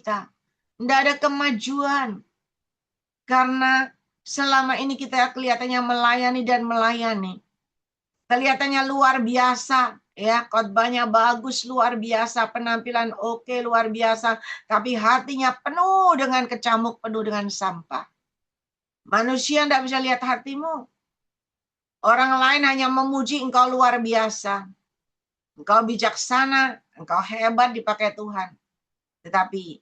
kita. Tidak ada kemajuan. Karena selama ini kita kelihatannya melayani dan melayani. Kelihatannya luar biasa. Ya, khotbahnya bagus, luar biasa. Penampilan oke, luar biasa. Tapi hatinya penuh dengan kecamuk, penuh dengan sampah. Manusia tidak bisa lihat hatimu. Orang lain hanya memuji engkau luar biasa. Engkau bijaksana, engkau hebat dipakai Tuhan. Tetapi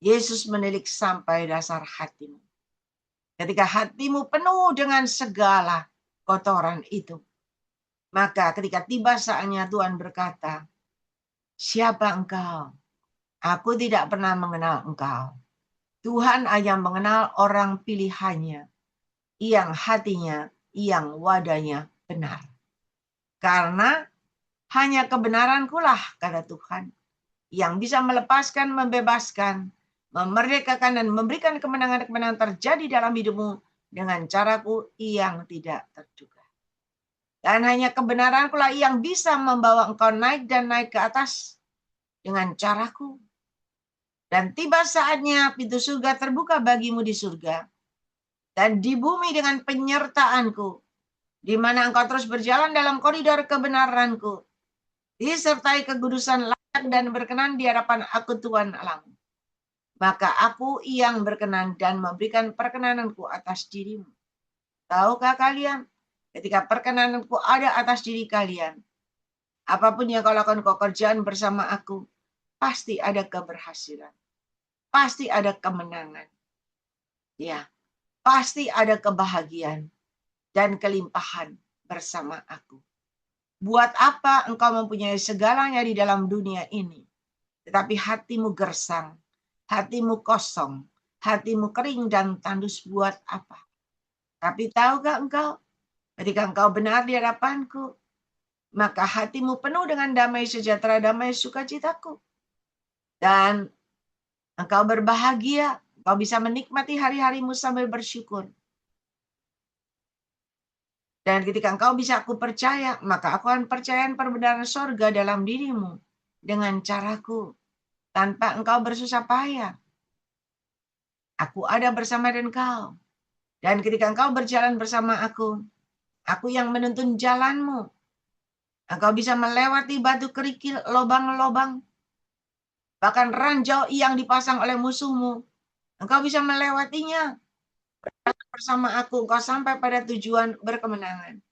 Yesus menilik sampai dasar hatimu. Ketika hatimu penuh dengan segala kotoran itu, maka ketika tiba saatnya Tuhan berkata, siapa engkau? Aku tidak pernah mengenal engkau. Tuhan hanya mengenal orang pilihannya, yang hatinya, yang wadahnya benar. Karena hanya kebenaranku lah, kata Tuhan, yang bisa melepaskan, membebaskan, memerdekakan, dan memberikan kemenangan-kemenangan terjadi dalam hidupmu dengan caraku yang tidak terduga. Dan hanya kebenaranku lah yang bisa membawa engkau naik dan naik ke atas dengan caraku. Dan tiba saatnya pintu surga terbuka bagimu di surga. Dan di bumi dengan penyertaanku, di mana engkau terus berjalan dalam koridor kebenaranku, disertai kekudusan layak dan berkenan di hadapan aku Tuhan Allahmu. Maka aku yang berkenan dan memberikan perkenananku atas dirimu. Tahukah kalian, ketika perkenananku ada atas diri kalian, apapun yang kau lakukan, kau kerjaan bersama aku, pasti ada keberhasilan. Pasti ada kemenangan. Ya, pasti ada kebahagiaan dan kelimpahan bersama aku. Buat apa engkau mempunyai segalanya di dalam dunia ini, tetapi hatimu gersang, hatimu kosong, hatimu kering dan tandus, buat apa? Tapi tahukah engkau, ketika engkau benar di hadapanku, maka hatimu penuh dengan damai sejahtera, damai sukacitaku. Dan engkau berbahagia, engkau bisa menikmati hari-harimu sambil bersyukur. Dan ketika engkau bisa aku percaya, maka aku akan percaya perbenaran sorga dalam dirimu dengan caraku, tanpa engkau bersusah payah. Aku ada bersama dengan engkau. Dan ketika engkau berjalan bersama aku yang menuntun jalanmu. Engkau bisa melewati batu kerikil, lobang-lobang, bahkan ranjau yang dipasang oleh musuhmu. Engkau bisa melewatinya. Bersama aku, engkau sampai pada tujuan berkemenangan.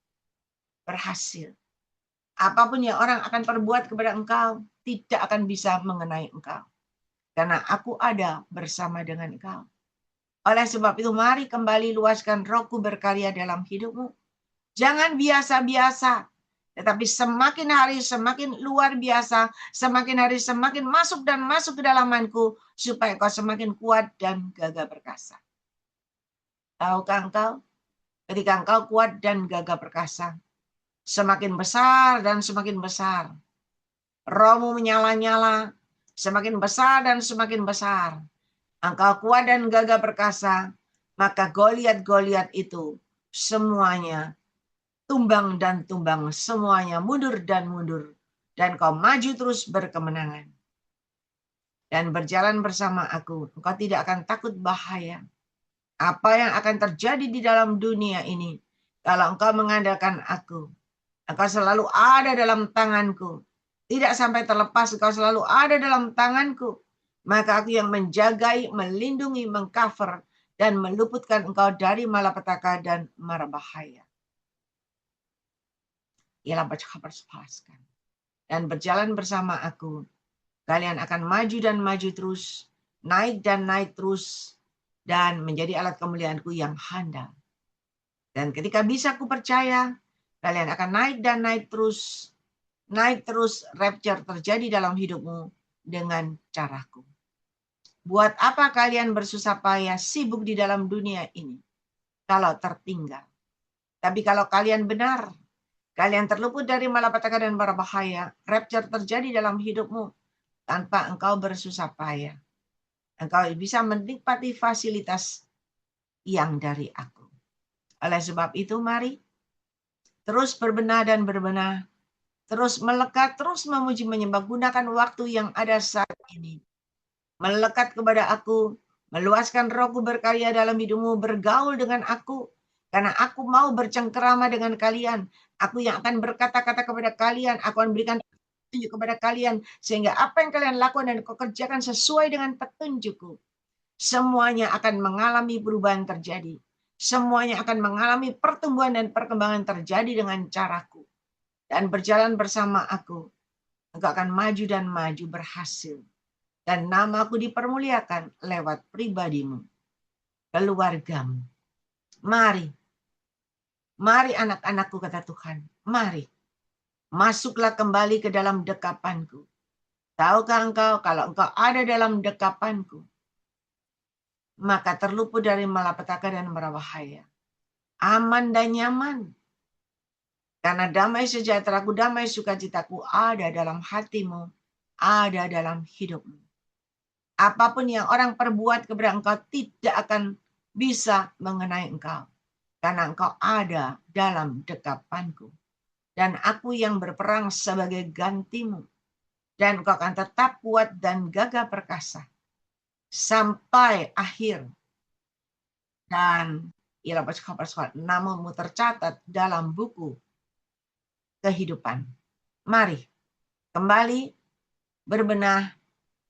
Berhasil. Apapun yang orang akan perbuat kepada engkau, tidak akan bisa mengenai engkau. Karena aku ada bersama dengan engkau. Oleh sebab itu, mari kembali luaskan Rohku berkarya dalam hidupmu. Jangan biasa-biasa, tetapi semakin hari semakin luar biasa, semakin hari semakin masuk dan masuk ke dalamanku, supaya kau semakin kuat dan gagah perkasa. Tahukah engkau, ketika engkau kuat dan gagah perkasa, semakin besar dan semakin besar, rohmu menyala-nyala, semakin besar dan semakin besar, engkau kuat dan gagah perkasa, maka Goliat-Goliat itu semuanya tumbang dan tumbang, semuanya mundur dan mundur, dan kau maju terus berkemenangan. Dan berjalan bersama aku, engkau tidak akan takut bahaya. Apa yang akan terjadi di dalam dunia ini, kalau engkau mengandalkan aku, engkau selalu ada dalam tanganku. Tidak sampai terlepas, engkau selalu ada dalam tanganku. Maka aku yang menjagai, melindungi, mengcover, dan meluputkan engkau dari malapetaka dan mara bahaya. Ialah berkabar sepaskan. Dan berjalan bersama aku, kalian akan maju dan maju terus, naik dan naik terus, dan menjadi alat kemuliaanku yang handal. Dan ketika bisa ku percaya, kalian akan naik dan naik terus, rapture terjadi dalam hidupmu dengan caraku. Buat apa kalian bersusah payah sibuk di dalam dunia ini kalau tertinggal? Tapi kalau kalian benar, kalian terluput dari malapetaka dan berbahaya, rapture terjadi dalam hidupmu tanpa engkau bersusah payah. Engkau bisa menikmati fasilitas yang dari aku. Oleh sebab itu, mari terus berbenah dan berbenah, terus melekat, terus memuji menyembah, gunakan waktu yang ada saat ini melekat kepada aku, meluaskan rohku berkarya dalam hidupmu, bergaul dengan aku, karena aku mau bercengkerama dengan kalian. Aku yang akan berkata-kata kepada kalian, aku akan berikan petunjuk kepada kalian, sehingga apa yang kalian lakukan dan kau kerjakan sesuai dengan petunjukku. Semuanya akan mengalami perubahan terjadi. Semuanya akan mengalami pertumbuhan dan perkembangan terjadi dengan caraku. Dan berjalan bersama aku, engkau akan maju dan maju berhasil. Dan namaku dipermuliakan lewat pribadimu, keluargamu. Mari, mari anak-anakku, kata Tuhan. Mari, masuklah kembali ke dalam dekapanku. Tahukah engkau kalau engkau ada dalam dekapanku, maka terluput dari malapetaka dan marabahaya. Aman dan nyaman. Karena damai sejahteraku, damai sukacitaku ada dalam hatimu, ada dalam hidupmu. Apapun yang orang perbuat kepada engkau tidak akan bisa mengenai engkau. Karena engkau ada dalam dekapanku. Dan aku yang berperang sebagai gantimu. Dan engkau akan tetap kuat dan gagah perkasa. Sampai akhir. Dan ialah namamu tercatat dalam buku kehidupan. Mari kembali berbenah,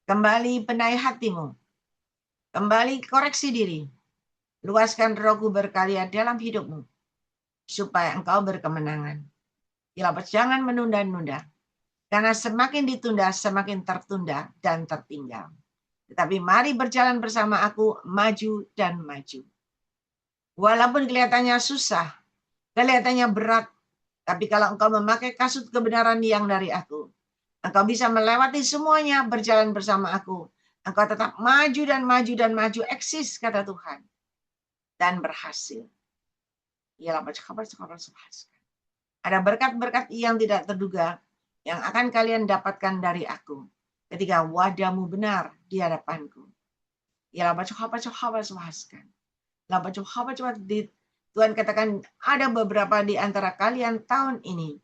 kembali benahi hatimu, kembali koreksi diri, luaskan rohku berkarya dalam hidupmu, supaya engkau berkemenangan. Jangan menunda-nunda, karena semakin ditunda, semakin tertunda dan tertinggal. Tetapi mari berjalan bersama aku, maju dan maju. Walaupun kelihatannya susah, kelihatannya berat, tapi kalau engkau memakai kasut kebenaran yang dari aku, engkau bisa melewati semuanya berjalan bersama aku. Engkau tetap maju dan maju dan maju, eksis, kata Tuhan. Dan berhasil. Ada berkat-berkat yang tidak terduga yang akan kalian dapatkan dari aku ketika wajahmu benar di hadapanku. Tuhan katakan ada beberapa di antara kalian tahun ini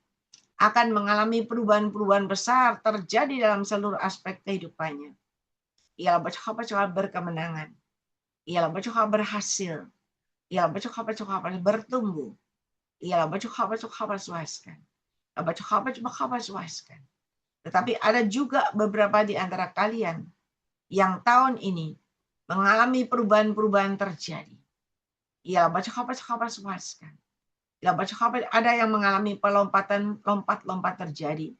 akan mengalami perubahan-perubahan besar terjadi dalam seluruh aspek kehidupannya. Ialah berkemenangan. Ialah berhasil. Ialah bertumbuh. Ialah suaskan. Tetapi ada juga beberapa di antara kalian yang tahun ini mengalami perubahan-perubahan terjadi. Ialah suaskan. Ada yang mengalami lompat-lompat terjadi.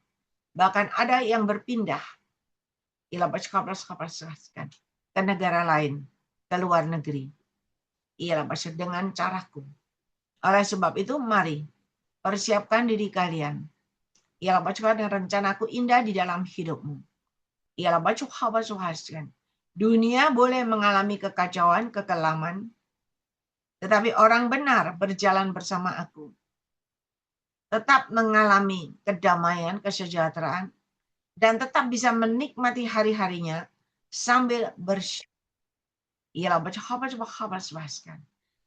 Bahkan ada yang berpindah ke negara lain, ke luar negeri. Dengan caraku. Oleh sebab itu, mari persiapkan diri kalian. Dengan rencanaku indah di dalam hidupmu. Dunia boleh mengalami kekacauan, kekelaman, tetapi orang benar berjalan bersama aku. Tetap mengalami kedamaian, kesejahteraan, dan tetap bisa menikmati hari-harinya sambil bersyukur.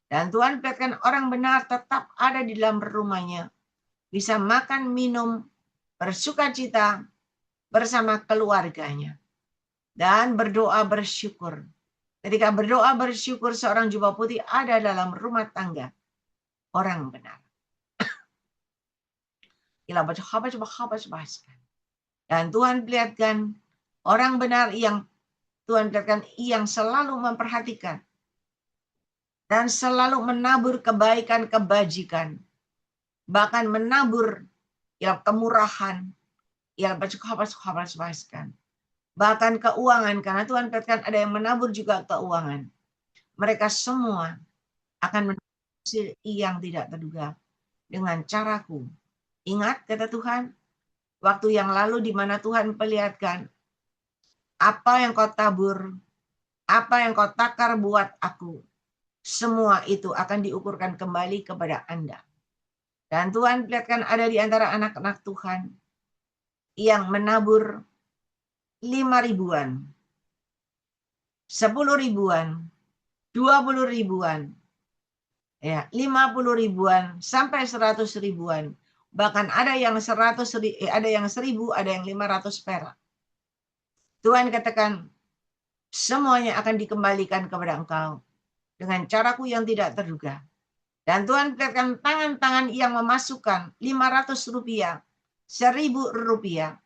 Dan Tuhan perhatikan orang benar tetap ada di dalam rumahnya. Bisa makan, minum, bersukacita bersama keluarganya. Dan berdoa bersyukur. Ketika berdoa bersyukur, seorang jubah putih ada dalam rumah tangga orang benar. Dan Tuhan perlihatkan orang benar yang Tuhan perlihatkan yang selalu memperhatikan dan selalu menabur kebaikan, kebajikan, bahkan menabur kemurahan, bahkan keuangan, karena Tuhan katakan ada yang menabur juga keuangan. Mereka semua akan hasil yang tidak terduga dengan caraku. Ingat, kata Tuhan, waktu yang lalu di mana Tuhan perlihatkan apa yang kau tabur, apa yang kau takar buat aku, semua itu akan diukurkan kembali kepada Anda. Dan Tuhan perlihatkan ada di antara anak-anak Tuhan yang menabur 5.000-an, 10.000-an, 20.000-an, 50.000-an, sampai 100.000-an. Bahkan ada yang 100.000, ada yang 1.000, ada yang 500 perak. Tuhan katakan, semuanya akan dikembalikan kepada engkau dengan caraku yang tidak terduga. Dan Tuhan perlihatkan tangan-tangan yang memasukkan 500 rupiah, 1000 rupiah.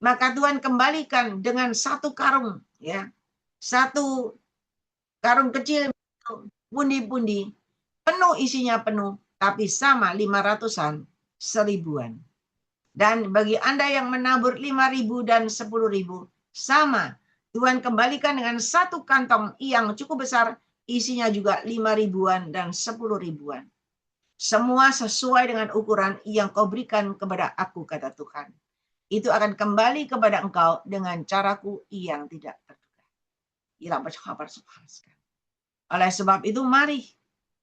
Maka Tuhan kembalikan dengan satu karung, ya, satu karung kecil, pundi-pundi, penuh isinya penuh, tapi sama 500-an, 1000-an. Dan bagi Anda yang menabur 5.000 dan 10.000, sama. Tuhan kembalikan dengan satu kantong yang cukup besar, isinya juga 5.000-an dan 10.000-an. Semua sesuai dengan ukuran yang kau berikan kepada aku, kata Tuhan. Itu akan kembali kepada engkau dengan caraku yang tidak terduga. Ialah berkabar sebahaskan. Oleh sebab itu mari,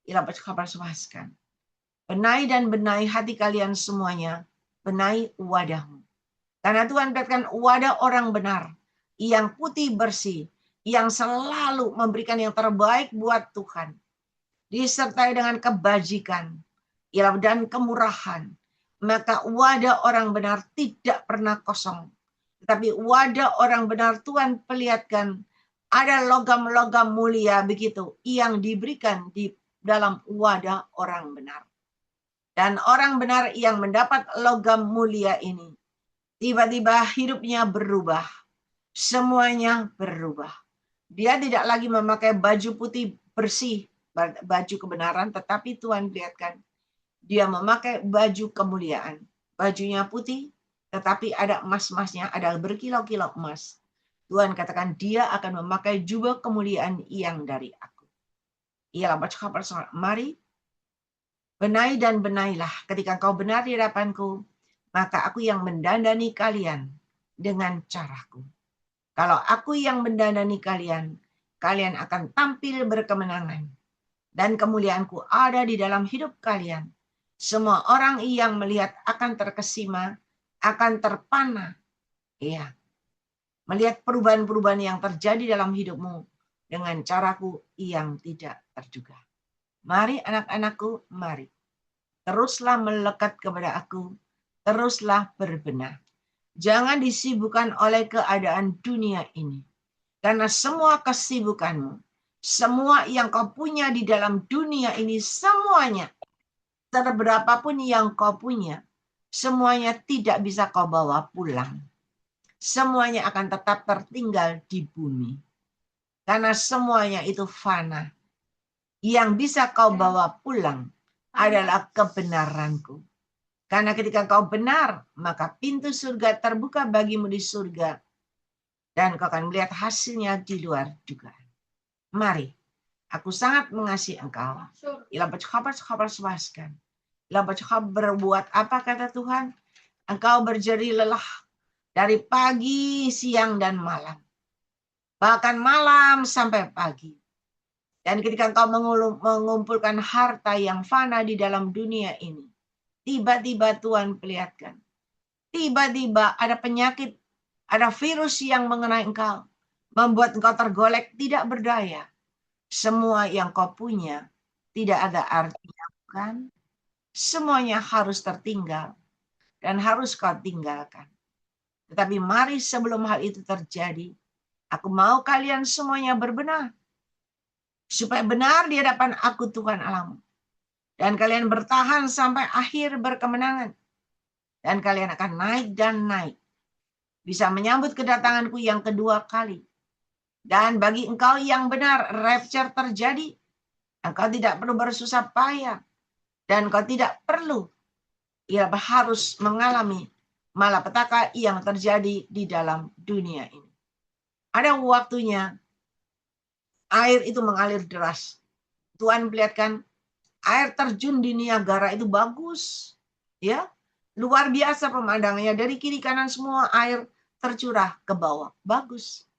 ialah berkabar sebahaskan. Benahi dan benahi hati kalian semuanya. Benahi wadahmu. Karena Tuhan katakan wadah orang benar. Yang putih bersih. Yang selalu memberikan yang terbaik buat Tuhan. Disertai dengan kebajikan. Dan kemurahan. Maka wadah orang benar tidak pernah kosong. Tetapi wadah orang benar Tuhan perlihatkan ada logam-logam mulia begitu yang diberikan di dalam wadah orang benar. Dan orang benar yang mendapat logam mulia ini, tiba-tiba hidupnya berubah. Semuanya berubah. Dia tidak lagi memakai baju putih bersih, baju kebenaran, tetapi Tuhan lihatkan dia memakai baju kemuliaan. Bajunya putih, tetapi ada emas-emasnya, ada berkilau-kilau emas. Tuhan katakan dia akan memakai jubah kemuliaan yang dari aku. Ialah berkabar, mari benahi dan benailah. Ketika kau benar di hadapanku, maka aku yang mendandani kalian dengan caraku. Kalau aku yang mendandani kalian, kalian akan tampil berkemenangan. Dan kemuliaanku ada di dalam hidup kalian. Semua orang yang melihat akan terkesima, akan terpana. Ya, melihat perubahan-perubahan yang terjadi dalam hidupmu dengan caraku yang tidak terduga. Mari anak-anakku, mari. Teruslah melekat kepada aku, teruslah berbenah. Jangan disibukkan oleh keadaan dunia ini. Karena semua kesibukanmu, semua yang kau punya di dalam dunia ini, semuanya, seberapapun yang kau punya, semuanya tidak bisa kau bawa pulang. Semuanya akan tetap tertinggal di bumi. Karena semuanya itu fana. Yang bisa kau bawa pulang adalah kebenaranku. Karena ketika kau benar, maka pintu surga terbuka bagimu di surga. Dan kau akan melihat hasilnya di luar dugaan. Mari, aku sangat mengasihi engkau. Ialah berkabar sebaskan. Ialah berbuat apa kata Tuhan? Engkau berjeri lelah dari pagi, siang, dan malam. Bahkan malam sampai pagi. Dan ketika engkau mengumpulkan harta yang fana di dalam dunia ini, tiba-tiba Tuhan perlihatkan. Tiba-tiba ada penyakit, ada virus yang mengenai engkau. Membuat engkau tergolek tidak berdaya. Semua yang kau punya tidak ada artinya, kan? Semuanya harus tertinggal dan harus kau tinggalkan. Tetapi mari sebelum hal itu terjadi, aku mau kalian semuanya berbenah. Supaya benar di hadapan aku Tuhan Allahmu. Dan kalian bertahan sampai akhir berkemenangan. Dan kalian akan naik dan naik. Bisa menyambut kedatanganku yang kedua kali. Dan bagi engkau yang benar, rapture terjadi. Engkau tidak perlu bersusah payah. Dan engkau tidak perlu, ia harus mengalami malapetaka yang terjadi di dalam dunia ini. Ada waktunya air itu mengalir deras. Tuhan perlihatkan air terjun di Niagara itu bagus. Ya, luar biasa pemandangannya. Dari kiri kanan semua air tercurah ke bawah. Bagus.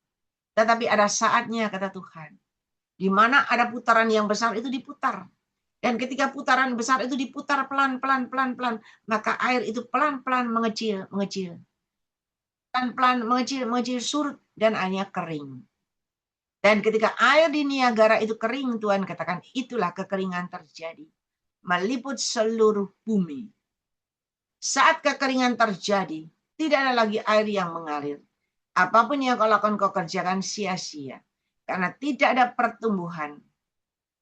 Tetapi ada saatnya, kata Tuhan, di mana ada putaran yang besar itu diputar. Dan ketika putaran besar itu diputar pelan-pelan, maka air itu pelan-pelan mengecil. Pelan-pelan mengecil, surut, dan airnya kering. Dan ketika air di Niagara itu kering, Tuhan katakan itulah kekeringan terjadi. Meliput seluruh bumi. Saat kekeringan terjadi, tidak ada lagi air yang mengalir. Apapun yang kau lakukan, kau kerjakan sia-sia. Karena tidak ada pertumbuhan,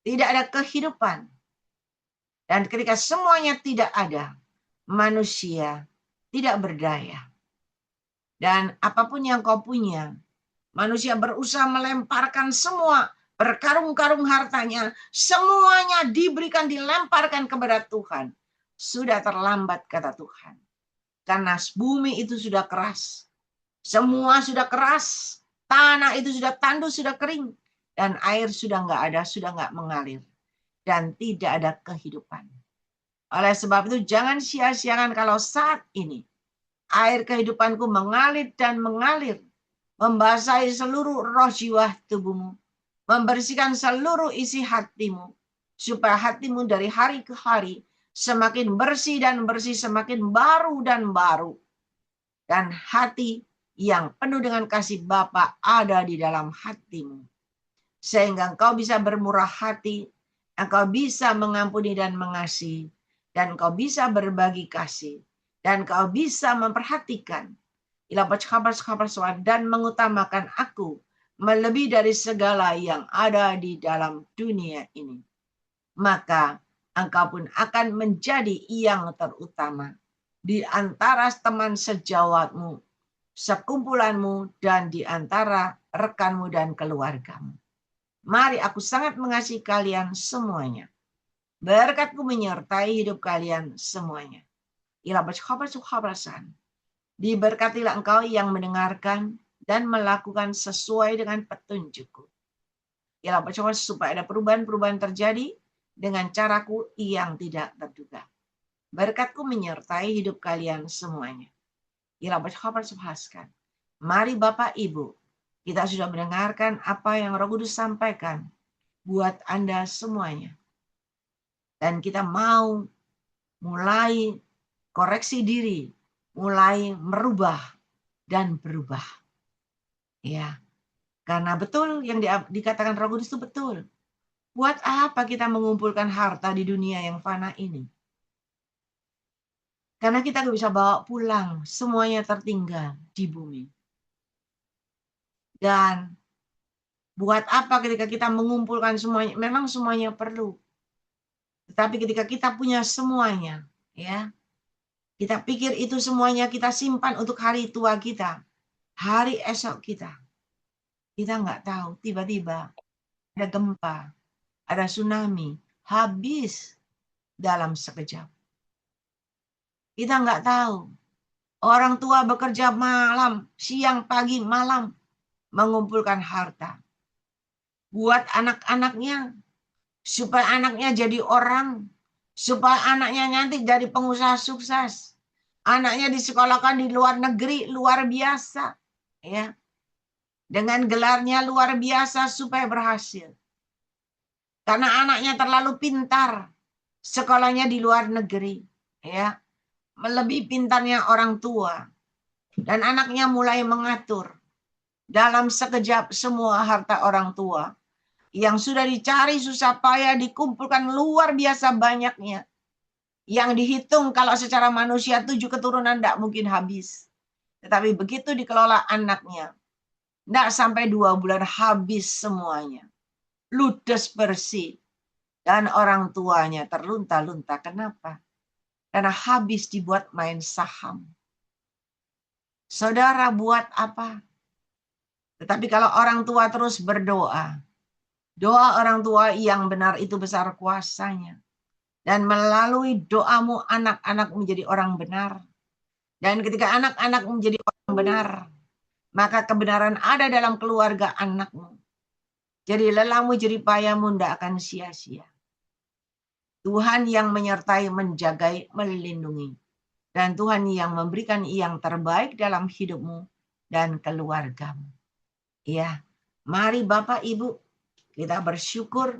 tidak ada kehidupan. Dan ketika semuanya tidak ada, manusia tidak berdaya. Dan apapun yang kau punya, manusia berusaha melemparkan semua, berkarung-karung hartanya, semuanya diberikan, dilemparkan kepada Tuhan. Sudah terlambat, kata Tuhan. Karena bumi itu sudah keras. Semua sudah keras. Tanah itu sudah tandus, sudah kering. Dan air sudah nggak ada, sudah nggak mengalir. Dan tidak ada kehidupan. Oleh sebab itu jangan sia-siakan kalau saat ini air kehidupanku mengalir dan mengalir. Membasahi seluruh roh jiwa tubuhmu. Membersihkan seluruh isi hatimu. Supaya hatimu dari hari ke hari semakin bersih dan bersih, semakin baru dan baru. Dan hati yang penuh dengan kasih Bapa ada di dalam hatimu. Sehingga engkau bisa bermurah hati, engkau bisa mengampuni dan mengasihi, dan engkau bisa berbagi kasih, dan engkau bisa memperhatikan dan mengutamakan aku melebihi dari segala yang ada di dalam dunia ini. Maka engkau pun akan menjadi yang terutama di antara teman sejawatmu, sekumpulanmu, dan di antara rekanmu dan keluargamu. Mari, aku sangat mengasihi kalian semuanya. Berkatku menyertai hidup kalian semuanya. Diberkatilah engkau yang mendengarkan dan melakukan sesuai dengan petunjukku. Supaya ada perubahan-perubahan terjadi dengan caraku yang tidak terduga. Berkatku menyertai hidup kalian semuanya. Mari Bapak Ibu, kita sudah mendengarkan apa yang Roh Kudus sampaikan buat Anda semuanya. Dan kita mau mulai koreksi diri, mulai merubah dan berubah. Ya, karena betul yang dikatakan Roh Kudus itu betul. Buat apa kita mengumpulkan harta di dunia yang fana ini? Karena kita gak bisa bawa pulang, semuanya tertinggal di bumi. Dan buat apa ketika kita mengumpulkan semuanya? Memang semuanya perlu. Tetapi ketika kita punya semuanya, ya, kita pikir itu semuanya kita simpan untuk hari tua kita, hari esok kita. Kita nggak tahu, tiba-tiba ada gempa, ada tsunami, habis dalam sekejap. Kita nggak tahu. Orang tua bekerja malam, siang, pagi, malam, mengumpulkan harta. Buat anak-anaknya, supaya anaknya jadi orang, supaya anaknya nanti jadi pengusaha sukses. Anaknya disekolahkan di luar negeri, luar biasa. Ya, dengan gelarnya luar biasa supaya berhasil. Karena anaknya terlalu pintar, sekolahnya di luar negeri. Ya, melebihi pintarnya orang tua. Dan anaknya mulai mengatur dalam sekejap semua harta orang tua yang sudah dicari susah payah dikumpulkan luar biasa banyaknya. Yang dihitung kalau secara manusia 7 keturunan tidak mungkin habis. Tetapi begitu dikelola anaknya, tidak sampai 2 bulan habis semuanya. Ludes bersih. Dan orang tuanya terlunta-lunta. Kenapa? Karena habis dibuat main saham. Saudara buat apa? Tetapi kalau orang tua terus berdoa, doa orang tua yang benar itu besar kuasanya. Dan melalui doamu anak-anak menjadi orang benar. Dan ketika anak-anak menjadi orang benar, maka kebenaran ada dalam keluarga anakmu. Jadi lelahmu jeripayahmu tidak akan sia-sia. Tuhan yang menyertai, menjagai, melindungi. Dan Tuhan yang memberikan yang terbaik dalam hidupmu dan keluargamu. Ya, mari Bapak Ibu, kita bersyukur